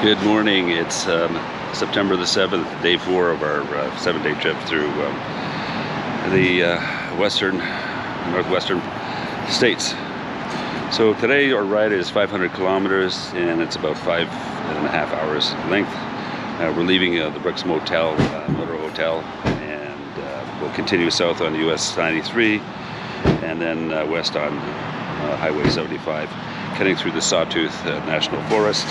Good morning. It's September the 7th, day 4 of our 7-day trip through the northwestern states. So today our ride is 500 kilometers and it's about 5.5 hours length. We're leaving the Brooks Motel, Motor Hotel, and we'll continue south on US 93 and then west on Highway 75, cutting through the Sawtooth National Forest,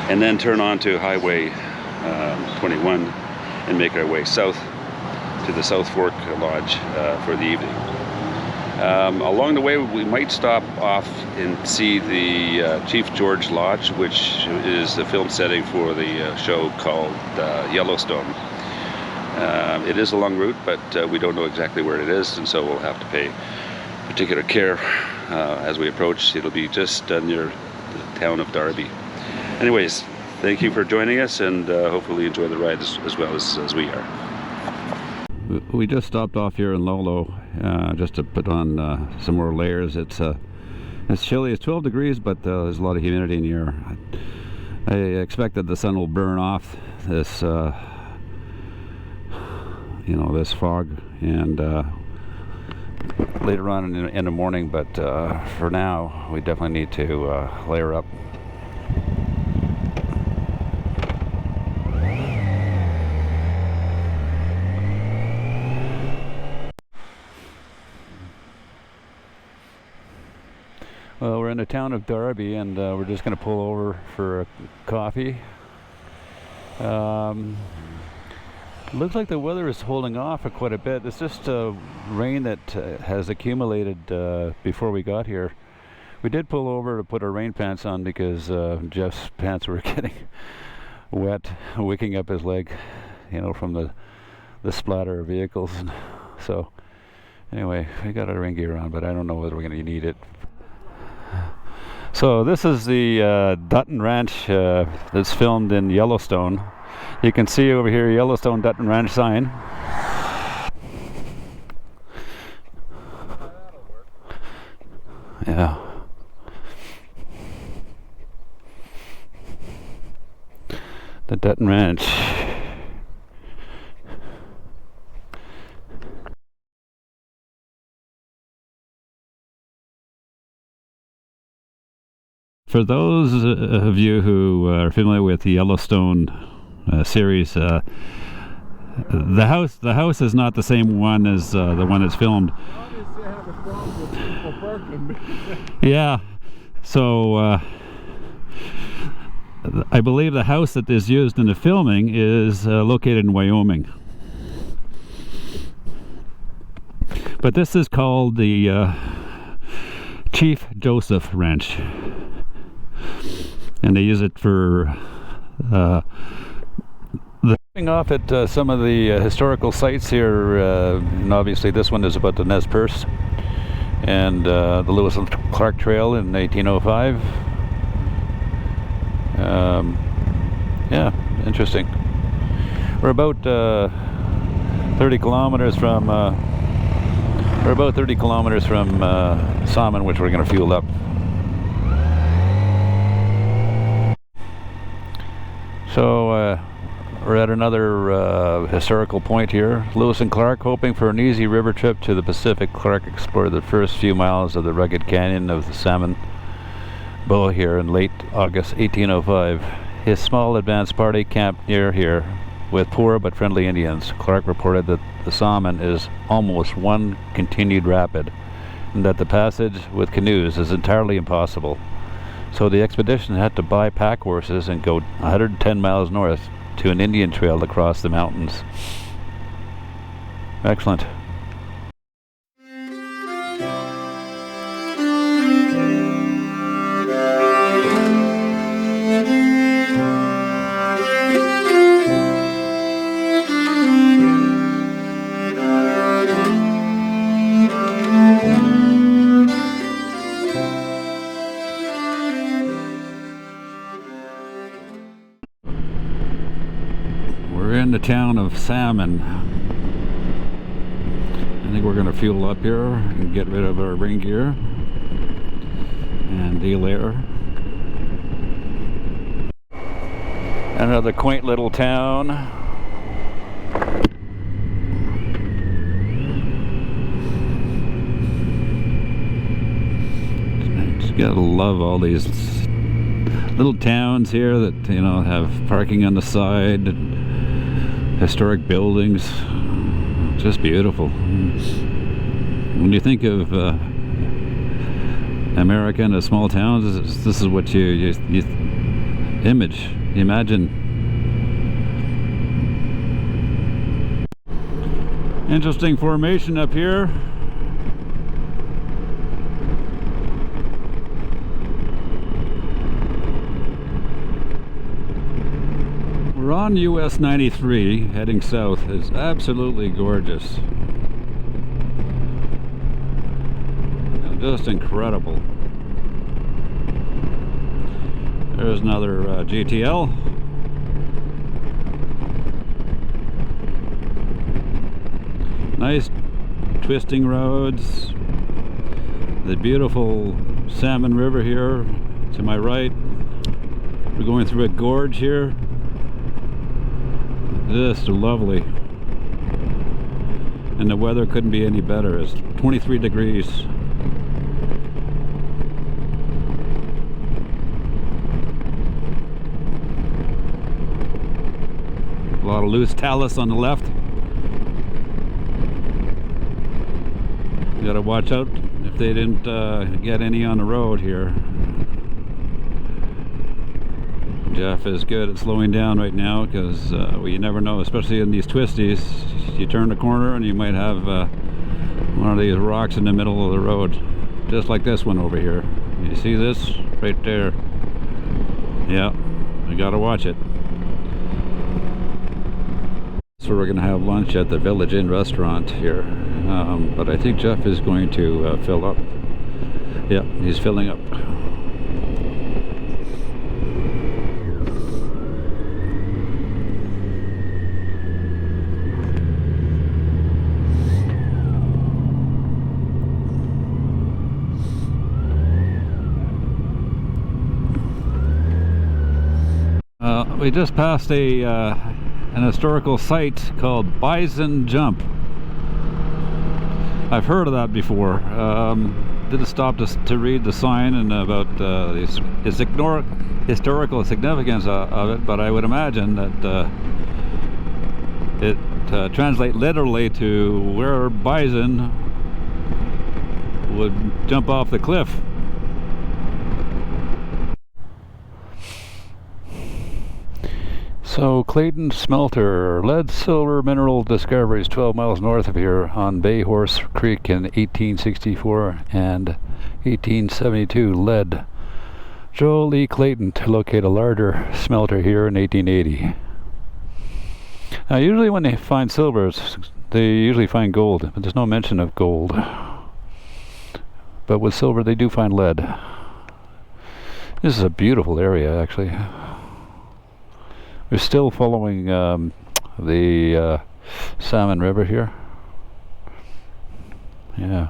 and then turn on to Highway 21 and make our way south to the Southfork Lodge for the evening. Along the way we might stop off and see the Chief George Lodge, which is the film setting for the show called Yellowstone. It is a long route, but we don't know exactly where it is, and so we'll have to pay particular care as we approach. It'll be just near the town of Darby. Anyways, thank you for joining us, and hopefully enjoy the ride as well as we are. We just stopped off here in Lolo just to put on some more layers. It's chilly. It's 12 degrees, but there's a lot of humidity in the air. I expect that the sun will burn off this this fog and later on in the morning, but for now we definitely need to layer up. Well, we're in the town of Darby, and we're just going to pull over for a coffee. Looks like the weather is holding off quite a bit. It's just rain that has accumulated before we got here. We did pull over to put our rain pants on because Jeff's pants were getting wet, wicking up his leg, from the splatter of vehicles. So anyway, we got our rain gear on, but I don't know whether we're going to need it. So this is the Dutton Ranch that's filmed in Yellowstone. You can see over here Yellowstone Dutton Ranch sign. Yeah. The Dutton Ranch. For those of you who are familiar with the Yellowstone series, the house is not the same one as the one that's filmed. Obviously, I have a problem with people parking. Yeah, so I believe the house that is used in the filming is located in Wyoming. But this is called the Chief Joseph Ranch, and they use it for off at some of the historical sites here, and obviously this one is about the Nez Perce and the Lewis and Clark Trail in 1805. Yeah, interesting. We're about 30 kilometers from Salmon, which we're going to fuel up. So we're at another historical point here. Lewis and Clark, hoping for an easy river trip to the Pacific. Clark explored the first few miles of the rugged canyon of the Salmon Bow here in late August 1805. His small advance party camped near here with poor but friendly Indians. Clark reported that the Salmon is almost one continued rapid, and that the passage with canoes is entirely impossible. So the expedition had to buy pack horses and go 110 miles north to an Indian trail across the mountains. Excellent. We're in the town of Salmon. I think we're going to fuel up here and get rid of our rain gear and delayer. Another quaint little town. Just gotta love all these little towns here that, you know, have parking on the side, historic buildings. Just beautiful. When you think of America and the small towns, this is what you imagine. Interesting formation up here. We're on US 93 heading south. It's absolutely gorgeous. Just incredible. There's another GTL. Nice twisting roads. The beautiful Salmon River here to my right. We're going through a gorge here. Just lovely. And the weather couldn't be any better. It's 23 degrees. A lot of loose talus on the left. You gotta watch out if they didn't get any on the road here. Jeff is good at slowing down right now because well, you never know, especially in these twisties. You turn the corner and you might have one of these rocks in the middle of the road, just like this one over here. You see this right there? Yeah, you gotta watch it. So we're gonna have lunch at the Village Inn restaurant here, but I think Jeff is going to fill up. Yeah, he's filling up. We just passed an historical site called Bison Jump. I've heard of that before. Didn't stop to read the sign and about the historical significance of it, but I would imagine that it translates literally to where bison would jump off the cliff. So Clayton Smelter, lead silver mineral discoveries 12 miles north of here on Bay Horse Creek in 1864 and 1872. Lead. Joel E. Clayton to locate a larger smelter here in 1880. Now usually when they find silvers, they usually find gold, but there's no mention of gold. But with silver they do find lead. This is a beautiful area actually. We're still following the Salmon River here. Yeah.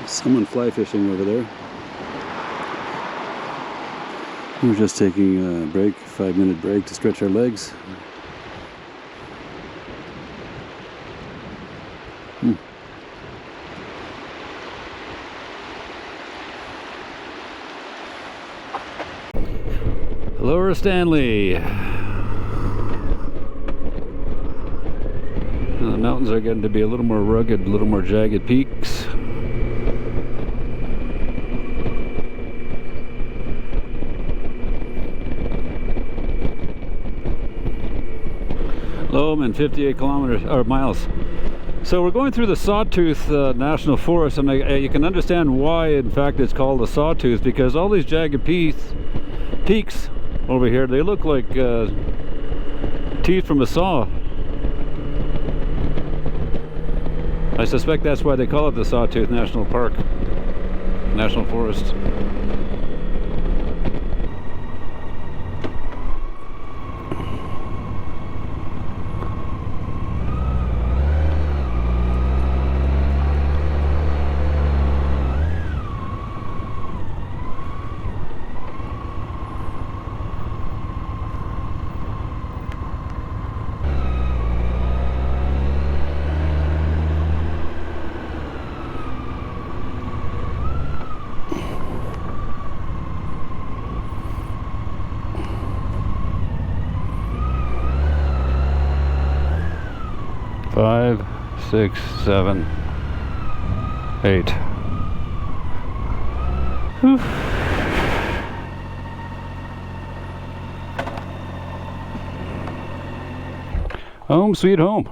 Someone fly fishing over there. We're just taking a break, 5-minute break to stretch our legs. Lower Stanley. The mountains are getting to be a little more rugged, a little more jagged peaks. Loam 58 kilometers or miles. So we're going through the Sawtooth National Forest, and you can understand why, in fact, it's called the Sawtooth, because all these jagged peaks over here, they look like teeth from a saw. I suspect that's why they call it the Sawtooth National Forest. 5, 6, 7, 8. Whew. Home sweet home.